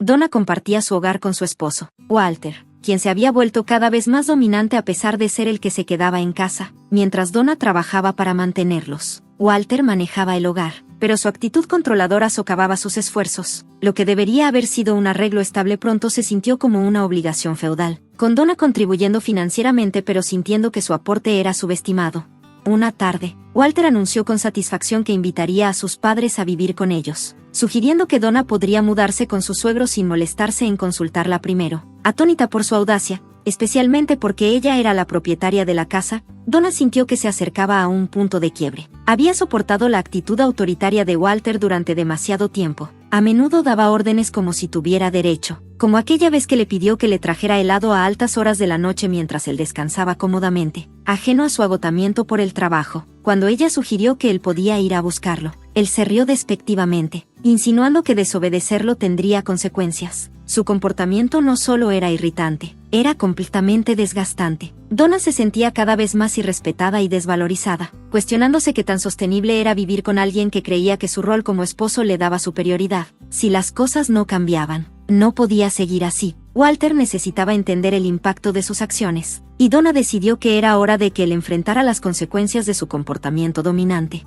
Donna compartía su hogar con su esposo, Walter, quien se había vuelto cada vez más dominante a pesar de ser el que se quedaba en casa, mientras Donna trabajaba para mantenerlos. Walter manejaba el hogar, pero su actitud controladora socavaba sus esfuerzos. Lo que debería haber sido un arreglo estable pronto se sintió como una obligación feudal, con Donna contribuyendo financieramente pero sintiendo que su aporte era subestimado. Una tarde, Walter anunció con satisfacción que invitaría a sus padres a vivir con ellos, sugiriendo que Donna podría mudarse con su suegro sin molestarse en consultarla primero. Atónita por su audacia, especialmente porque ella era la propietaria de la casa, Donna sintió que se acercaba a un punto de quiebre. Había soportado la actitud autoritaria de Walter durante demasiado tiempo. A menudo daba órdenes como si tuviera derecho, como aquella vez que le pidió que le trajera helado a altas horas de la noche mientras él descansaba cómodamente, ajeno a su agotamiento por el trabajo. Cuando ella sugirió que él podía ir a buscarlo, él se rió despectivamente, insinuando que desobedecerlo tendría consecuencias. Su comportamiento no solo era irritante, era completamente desgastante. Donna se sentía cada vez más irrespetada y desvalorizada, cuestionándose qué tan sostenible era vivir con alguien que creía que su rol como esposo le daba superioridad. Si las cosas no cambiaban, no podía seguir así. Walter necesitaba entender el impacto de sus acciones, y Donna decidió que era hora de que él enfrentara las consecuencias de su comportamiento dominante.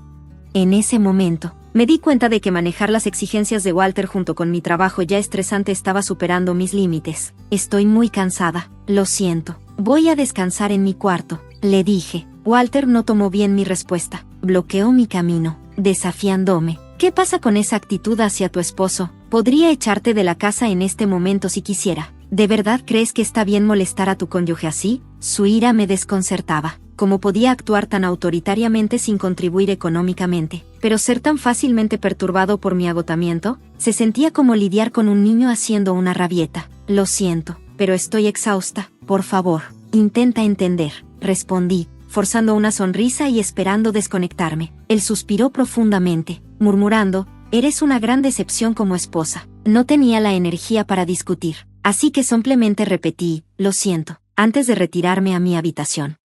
En ese momento, me di cuenta de que manejar las exigencias de Walter junto con mi trabajo ya estresante estaba superando mis límites. Estoy muy cansada, lo siento. Voy a descansar en mi cuarto, le dije. Walter no tomó bien mi respuesta, bloqueó mi camino, desafiándome. ¿Qué pasa con esa actitud hacia tu esposo? Podría echarte de la casa en este momento si quisiera. ¿De verdad crees que está bien molestar a tu cónyuge así? Su ira me desconcertaba. ¿Cómo podía actuar tan autoritariamente sin contribuir económicamente, pero ser tan fácilmente perturbado por mi agotamiento? Se sentía como lidiar con un niño haciendo una rabieta. Lo siento, pero estoy exhausta. Por favor, intenta entender, respondí, forzando una sonrisa y esperando desconectarme. Él suspiró profundamente, murmurando, eres una gran decepción como esposa. No tenía la energía para discutir, así que simplemente repetí, lo siento, antes de retirarme a mi habitación.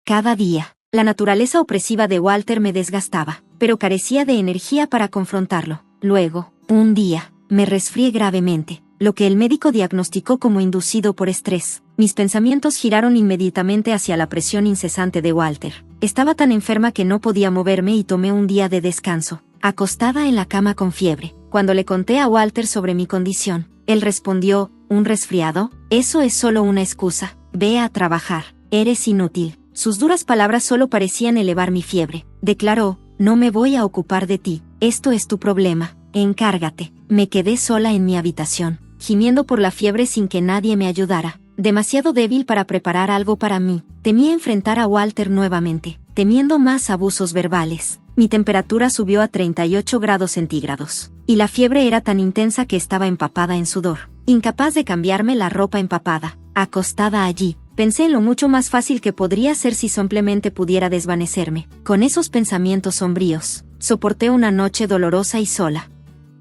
Cada día, la naturaleza opresiva de Walter me desgastaba, pero carecía de energía para confrontarlo. Luego, un día, me resfrié gravemente, lo que el médico diagnosticó como inducido por estrés. Mis pensamientos giraron inmediatamente hacia la presión incesante de Walter. Estaba tan enferma que no podía moverme y tomé un día de descanso, acostada en la cama con fiebre. Cuando le conté a Walter sobre mi condición, él respondió, ¿un resfriado? Eso es solo una excusa. Ve a trabajar, eres inútil. Sus duras palabras solo parecían elevar mi fiebre. Declaró, no me voy a ocupar de ti, esto es tu problema, encárgate. Me quedé sola en mi habitación, gimiendo por la fiebre sin que nadie me ayudara, demasiado débil para preparar algo para mí. Temía enfrentar a Walter nuevamente, temiendo más abusos verbales. Mi temperatura subió a 38 grados centígrados, y la fiebre era tan intensa que estaba empapada en sudor, incapaz de cambiarme la ropa empapada, acostada allí. Pensé en lo mucho más fácil que podría ser si simplemente pudiera desvanecerme. Con esos pensamientos sombríos, soporté una noche dolorosa y sola.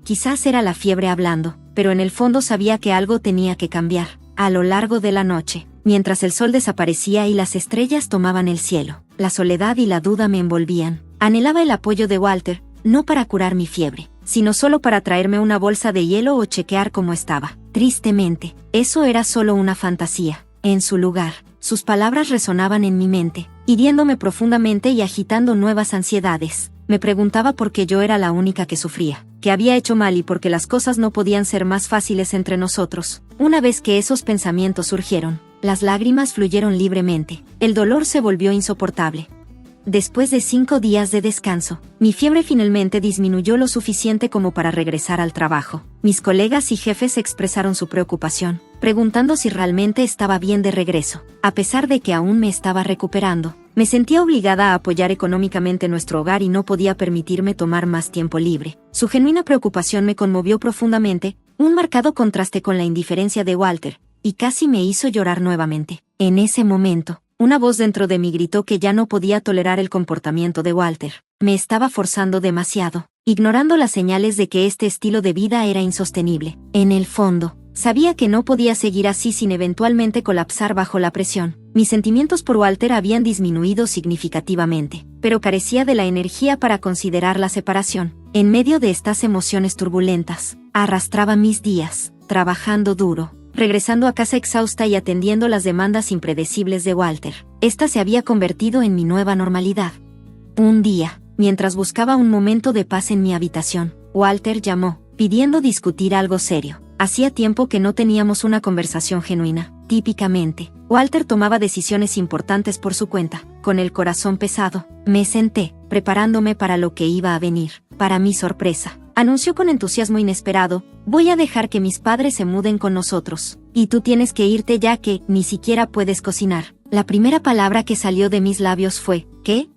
Quizás era la fiebre hablando, pero en el fondo sabía que algo tenía que cambiar. A lo largo de la noche, mientras el sol desaparecía y las estrellas tomaban el cielo, la soledad y la duda me envolvían. Anhelaba el apoyo de Walter, no para curar mi fiebre, sino solo para traerme una bolsa de hielo o chequear cómo estaba. Tristemente, eso era solo una fantasía. En su lugar, sus palabras resonaban en mi mente, hiriéndome profundamente y agitando nuevas ansiedades. Me preguntaba por qué yo era la única que sufría, que había hecho mal y por qué las cosas no podían ser más fáciles entre nosotros. Una vez que esos pensamientos surgieron, las lágrimas fluyeron libremente. El dolor se volvió insoportable. Después de 5 días de descanso, mi fiebre finalmente disminuyó lo suficiente como para regresar al trabajo. Mis colegas y jefes expresaron su preocupación, preguntando si realmente estaba bien de regreso. A pesar de que aún me estaba recuperando, me sentía obligada a apoyar económicamente nuestro hogar y no podía permitirme tomar más tiempo libre. Su genuina preocupación me conmovió profundamente, un marcado contraste con la indiferencia de Walter, y casi me hizo llorar nuevamente. En ese momento, una voz dentro de mí gritó que ya no podía tolerar el comportamiento de Walter. Me estaba forzando demasiado, ignorando las señales de que este estilo de vida era insostenible. En el fondo, sabía que no podía seguir así sin eventualmente colapsar bajo la presión. Mis sentimientos por Walter habían disminuido significativamente, pero carecía de la energía para considerar la separación. En medio de estas emociones turbulentas, arrastraba mis días, trabajando duro, regresando a casa exhausta y atendiendo las demandas impredecibles de Walter. Esta se había convertido en mi nueva normalidad. Un día, mientras buscaba un momento de paz en mi habitación, Walter llamó, pidiendo discutir algo serio. Hacía tiempo que no teníamos una conversación genuina. Típicamente, Walter tomaba decisiones importantes por su cuenta. Con el corazón pesado, me senté, preparándome para lo que iba a venir. Para mi sorpresa, anunció con entusiasmo inesperado, voy a dejar que mis padres se muden con nosotros. Y tú tienes que irte ya que ni siquiera puedes cocinar. La primera palabra que salió de mis labios fue, ¿qué?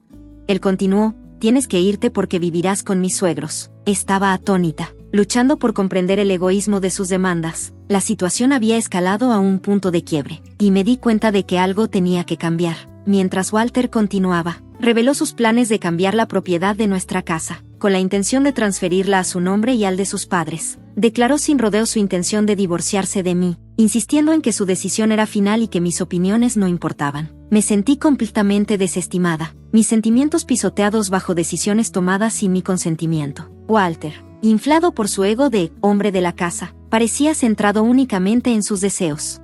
Él continuó, tienes que irte porque vivirás con mis suegros. Estaba atónita, luchando por comprender el egoísmo de sus demandas. La situación había escalado a un punto de quiebre, y me di cuenta de que algo tenía que cambiar. Mientras Walter continuaba, reveló sus planes de cambiar la propiedad de nuestra casa, con la intención de transferirla a su nombre y al de sus padres. Declaró sin rodeo su intención de divorciarse de mí, insistiendo en que su decisión era final y que mis opiniones no importaban. Me sentí completamente desestimada, mis sentimientos pisoteados bajo decisiones tomadas sin mi consentimiento. Walter, inflado por su ego de hombre de la casa, parecía centrado únicamente en sus deseos.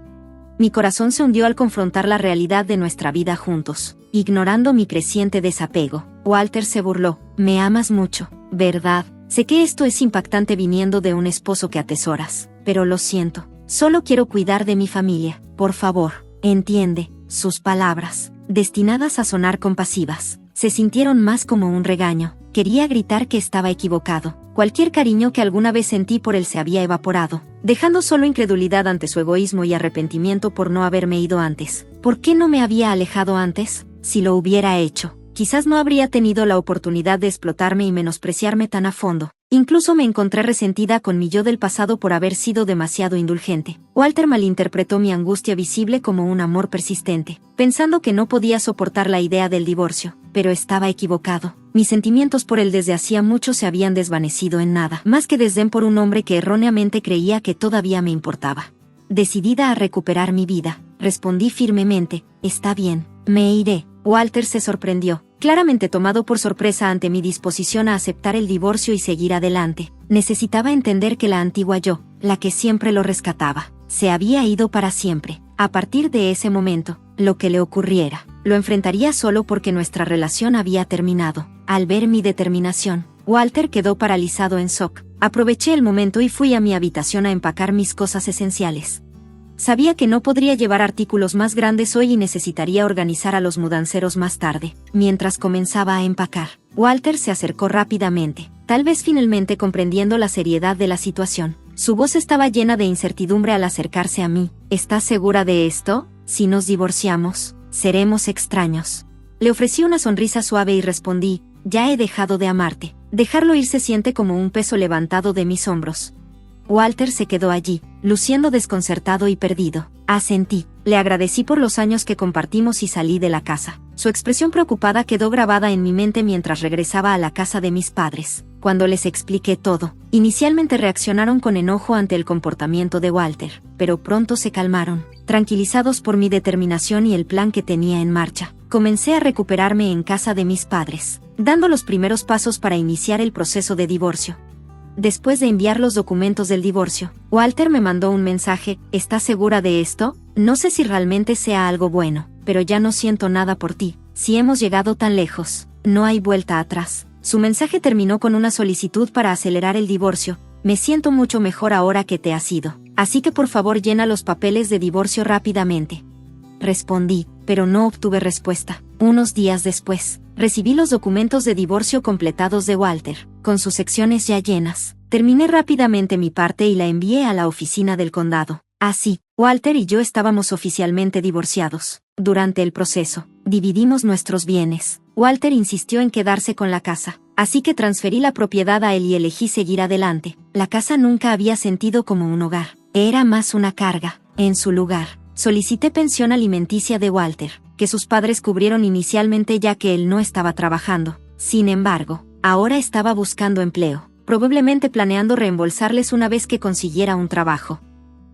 Mi corazón se hundió al confrontar la realidad de nuestra vida juntos, ignorando mi creciente desapego. Walter se burló, me amas mucho, ¿verdad? Sé que esto es impactante viniendo de un esposo que atesoras, pero lo siento, solo quiero cuidar de mi familia, por favor, entiende. Sus palabras, destinadas a sonar compasivas, se sintieron más como un regaño. Quería gritar que estaba equivocado. Cualquier cariño que alguna vez sentí por él se había evaporado, dejando solo incredulidad ante su egoísmo y arrepentimiento por no haberme ido antes. ¿Por qué no me había alejado antes? Si lo hubiera hecho, quizás no habría tenido la oportunidad de explotarme y menospreciarme tan a fondo. Incluso me encontré resentida con mi yo del pasado por haber sido demasiado indulgente. Walter malinterpretó mi angustia visible como un amor persistente, pensando que no podía soportar la idea del divorcio, pero estaba equivocado. Mis sentimientos por él desde hacía mucho se habían desvanecido en nada, más que desdén por un hombre que erróneamente creía que todavía me importaba. Decidida a recuperar mi vida, respondí firmemente, está bien, me iré. Walter se sorprendió, claramente tomado por sorpresa ante mi disposición a aceptar el divorcio y seguir adelante. Necesitaba entender que la antigua yo, la que siempre lo rescataba, se había ido para siempre. A partir de ese momento, lo que le ocurriera, lo enfrentaría solo porque nuestra relación había terminado. Al ver mi determinación, Walter quedó paralizado en shock. Aproveché el momento y fui a mi habitación a empacar mis cosas esenciales. Sabía que no podría llevar artículos más grandes hoy y necesitaría organizar a los mudanceros más tarde. Mientras comenzaba a empacar, Walter se acercó rápidamente, tal vez finalmente comprendiendo la seriedad de la situación. Su voz estaba llena de incertidumbre al acercarse a mí. ¿Estás segura de esto? Si nos divorciamos, seremos extraños. Le ofrecí una sonrisa suave y respondí, ya he dejado de amarte. Dejarlo ir se siente como un peso levantado de mis hombros. Walter se quedó allí, luciendo desconcertado y perdido. Asentí, le agradecí por los años que compartimos y salí de la casa. Su expresión preocupada quedó grabada en mi mente mientras regresaba a la casa de mis padres. Cuando les expliqué todo, inicialmente reaccionaron con enojo ante el comportamiento de Walter, pero pronto se calmaron, tranquilizados por mi determinación y el plan que tenía en marcha. Comencé a recuperarme en casa de mis padres, dando los primeros pasos para iniciar el proceso de divorcio. Después de enviar los documentos del divorcio, Walter me mandó un mensaje, ¿estás segura de esto? No sé si realmente sea algo bueno, pero ya no siento nada por ti. Si hemos llegado tan lejos, no hay vuelta atrás. Su mensaje terminó con una solicitud para acelerar el divorcio. Me siento mucho mejor ahora que te has ido, así que por favor llena los papeles de divorcio rápidamente. Respondí, pero no obtuve respuesta. Unos días después, recibí los documentos de divorcio completados de Walter, con sus secciones ya llenas. Terminé rápidamente mi parte y la envié a la oficina del condado. Así, Walter y yo estábamos oficialmente divorciados. Durante el proceso, dividimos nuestros bienes. Walter insistió en quedarse con la casa, así que transferí la propiedad a él y elegí seguir adelante. La casa nunca había sentido como un hogar, era más una carga. En su lugar, solicité pensión alimenticia de Walter, que sus padres cubrieron inicialmente ya que él no estaba trabajando. Sin embargo, ahora estaba buscando empleo, probablemente planeando reembolsarles una vez que consiguiera un trabajo.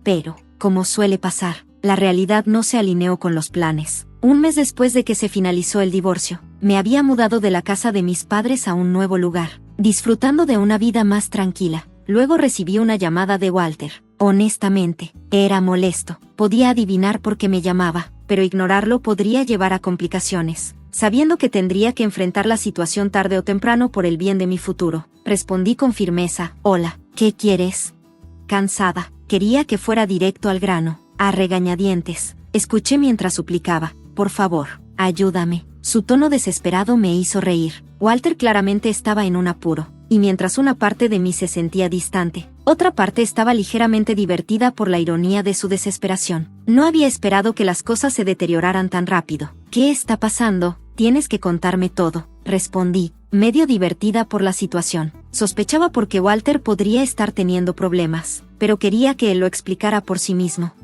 Pero, como suele pasar, la realidad no se alineó con los planes. Un mes después de que se finalizó el divorcio, me había mudado de la casa de mis padres a un nuevo lugar, disfrutando de una vida más tranquila. Luego recibí una llamada de Walter. Honestamente, era molesto. Podía adivinar por qué me llamaba, pero ignorarlo podría llevar a complicaciones. Sabiendo que tendría que enfrentar la situación tarde o temprano por el bien de mi futuro, respondí con firmeza: hola, ¿qué quieres? Cansada, quería que fuera directo al grano, a regañadientes. Escuché mientras suplicaba: por favor, ayúdame. Su tono desesperado me hizo reír. Walter claramente estaba en un apuro, y mientras una parte de mí se sentía distante, otra parte estaba ligeramente divertida por la ironía de su desesperación. No había esperado que las cosas se deterioraran tan rápido. ¿Qué está pasando? Tienes que contarme todo, respondí, medio divertida por la situación. Sospechaba porque Walter podría estar teniendo problemas, pero quería que él lo explicara por sí mismo.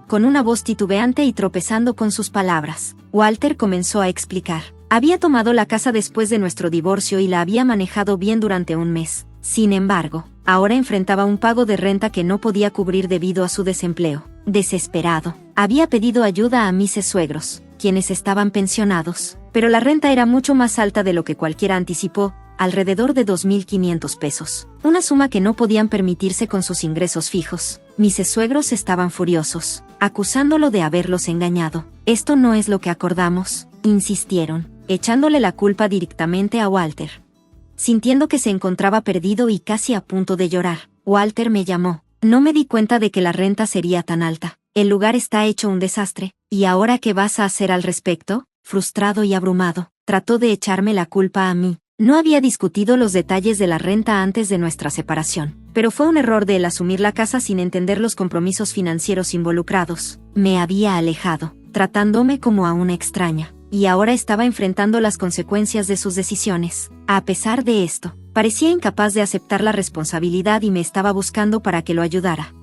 Con una voz titubeante y tropezando con sus palabras, Walter comenzó a explicar. Había tomado la casa después de nuestro divorcio y la había manejado bien durante un mes. Sin embargo, ahora enfrentaba un pago de renta que no podía cubrir debido a su desempleo. Desesperado, había pedido ayuda a mis suegros, quienes estaban pensionados, pero la renta era mucho más alta de lo que cualquiera anticipó, alrededor de 2.500 pesos, una suma que no podían permitirse con sus ingresos fijos. Mis suegros estaban furiosos, acusándolo de haberlos engañado. Esto no es lo que acordamos, insistieron, echándole la culpa directamente a Walter. Sintiendo que se encontraba perdido y casi a punto de llorar, Walter me llamó. No me di cuenta de que la renta sería tan alta. El lugar está hecho un desastre. ¿Y ahora qué vas a hacer al respecto? Frustrado y abrumado, trató de echarme la culpa a mí. No había discutido los detalles de la renta antes de nuestra separación, pero fue un error de él asumir la casa sin entender los compromisos financieros involucrados. Me había alejado, tratándome como a una extraña, y ahora estaba enfrentando las consecuencias de sus decisiones. A pesar de esto, parecía incapaz de aceptar la responsabilidad y me estaba buscando para que lo ayudara.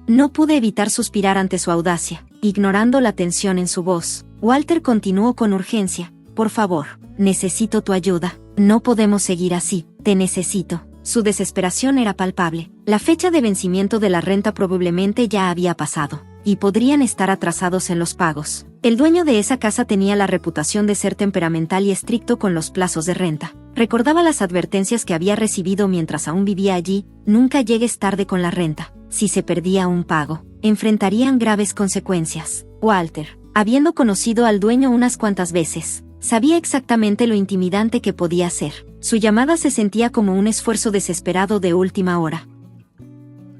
No pude evitar suspirar ante su audacia, ignorando la tensión en su voz. Walter continuó con urgencia: por favor, necesito tu ayuda. No podemos seguir así, te necesito. Su desesperación era palpable. La fecha de vencimiento de la renta probablemente ya había pasado, y podrían estar atrasados en los pagos. El dueño de esa casa tenía la reputación de ser temperamental y estricto con los plazos de renta. Recordaba las advertencias que había recibido mientras aún vivía allí: nunca llegues tarde con la renta. Si se perdía un pago, enfrentarían graves consecuencias. Walter, habiendo conocido al dueño unas cuantas veces, sabía exactamente lo intimidante que podía ser. Su llamada se sentía como un esfuerzo desesperado de última hora.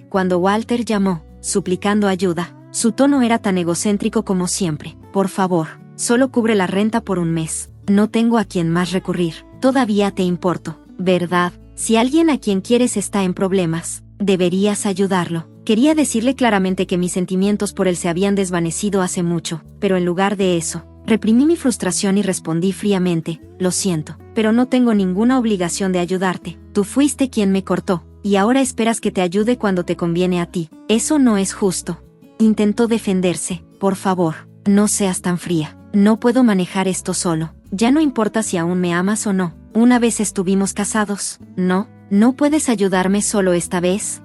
Cuando Walter llamó, suplicando ayuda, su tono era tan egocéntrico como siempre. Por favor, solo cubre la renta por un mes. No tengo a quien más recurrir. Todavía te importo, ¿verdad? Si alguien a quien quieres está en problemas, deberías ayudarlo. Quería decirle claramente que mis sentimientos por él se habían desvanecido hace mucho, pero en lugar de eso, reprimí mi frustración y respondí fríamente: lo siento, pero no tengo ninguna obligación de ayudarte. Tú fuiste quien me cortó, y ahora esperas que te ayude cuando te conviene a ti. Eso no es justo. Intentó defenderse. Por favor, no seas tan fría. No puedo manejar esto solo. Ya no importa si aún me amas o no. Una vez estuvimos casados. ¿No? ¿No puedes ayudarme solo esta vez?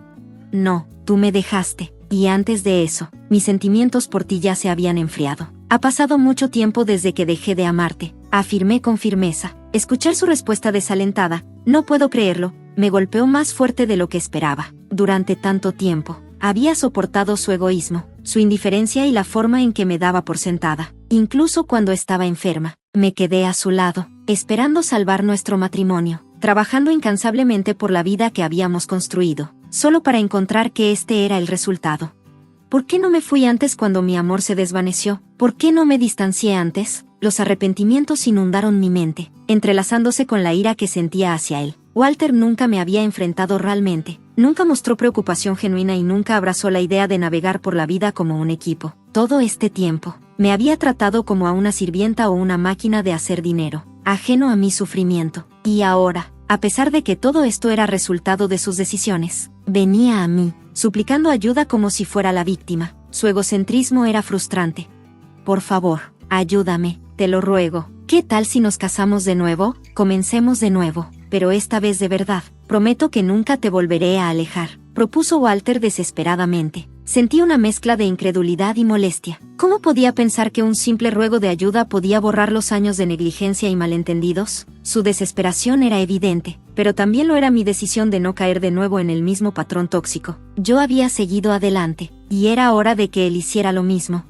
No, tú me dejaste, y antes de eso, mis sentimientos por ti ya se habían enfriado. Ha pasado mucho tiempo desde que dejé de amarte, afirmé con firmeza. Escuchar su respuesta desalentada: no puedo creerlo, me golpeó más fuerte de lo que esperaba. Durante tanto tiempo, había soportado su egoísmo, su indiferencia y la forma en que me daba por sentada. Incluso cuando estaba enferma, me quedé a su lado, esperando salvar nuestro matrimonio, trabajando incansablemente por la vida que habíamos construido, solo para encontrar que este era el resultado. ¿Por qué no me fui antes cuando mi amor se desvaneció? ¿Por qué no me distancié antes? Los arrepentimientos inundaron mi mente, entrelazándose con la ira que sentía hacia él. Walter nunca me había enfrentado realmente, nunca mostró preocupación genuina y nunca abrazó la idea de navegar por la vida como un equipo. Todo este tiempo, me había tratado como a una sirvienta o una máquina de hacer dinero, ajeno a mi sufrimiento. Y ahora, a pesar de que todo esto era resultado de sus decisiones, venía a mí, suplicando ayuda como si fuera la víctima. Su egocentrismo era frustrante. Por favor, ayúdame, te lo ruego. ¿Qué tal si nos casamos de nuevo? Comencemos de nuevo, pero esta vez de verdad. Prometo que nunca te volveré a alejar, propuso Walter desesperadamente. Sentí una mezcla de incredulidad y molestia. ¿Cómo podía pensar que un simple ruego de ayuda podía borrar los años de negligencia y malentendidos? Su desesperación era evidente, pero también lo era mi decisión de no caer de nuevo en el mismo patrón tóxico. Yo había seguido adelante, y era hora de que él hiciera lo mismo.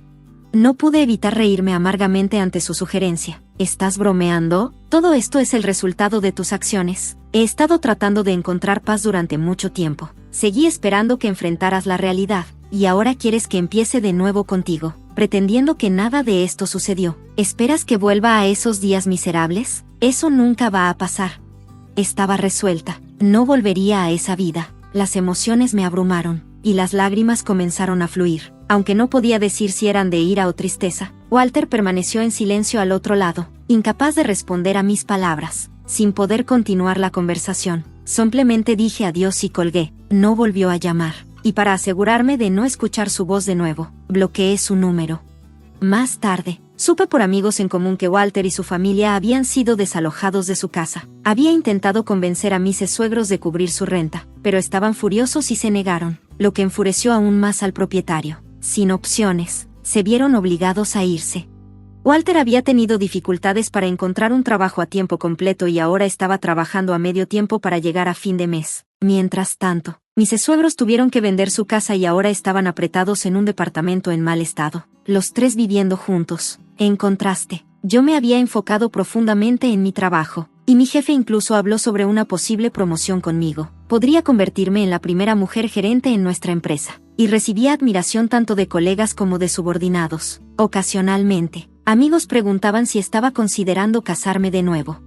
No pude evitar reírme amargamente ante su sugerencia. ¿Estás bromeando? Todo esto es el resultado de tus acciones. He estado tratando de encontrar paz durante mucho tiempo. Seguí esperando que enfrentaras la realidad, y ahora quieres que empiece de nuevo contigo, pretendiendo que nada de esto sucedió. ¿Esperas que vuelva a esos días miserables? Eso nunca va a pasar. Estaba resuelta. No volvería a esa vida. Las emociones me abrumaron, y las lágrimas comenzaron a fluir. Aunque no podía decir si eran de ira o tristeza, Walter permaneció en silencio al otro lado, incapaz de responder a mis palabras. Sin poder continuar la conversación, simplemente dije adiós y colgué. No volvió a llamar, y para asegurarme de no escuchar su voz de nuevo, bloqueé su número. Más tarde, supe por amigos en común que Walter y su familia habían sido desalojados de su casa. Había intentado convencer a mis suegros de cubrir su renta, pero estaban furiosos y se negaron, lo que enfureció aún más al propietario. Sin opciones, se vieron obligados a irse. Walter había tenido dificultades para encontrar un trabajo a tiempo completo y ahora estaba trabajando a medio tiempo para llegar a fin de mes. Mientras tanto, mis suegros tuvieron que vender su casa y ahora estaban apretados en un departamento en mal estado, los tres viviendo juntos. En contraste, yo me había enfocado profundamente en mi trabajo, y mi jefe incluso habló sobre una posible promoción conmigo. Podría convertirme en la primera mujer gerente en nuestra empresa, y recibía admiración tanto de colegas como de subordinados. Ocasionalmente, amigos preguntaban si estaba considerando casarme de nuevo.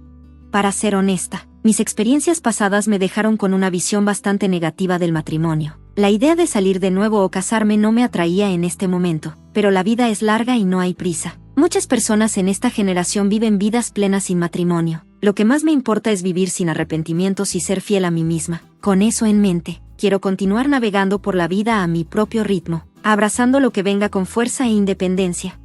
Para ser honesta, mis experiencias pasadas me dejaron con una visión bastante negativa del matrimonio. La idea de salir de nuevo o casarme no me atraía en este momento, pero la vida es larga y no hay prisa. Muchas personas en esta generación viven vidas plenas sin matrimonio. Lo que más me importa es vivir sin arrepentimientos y ser fiel a mí misma. Con eso en mente, quiero continuar navegando por la vida a mi propio ritmo, abrazando lo que venga con fuerza e independencia.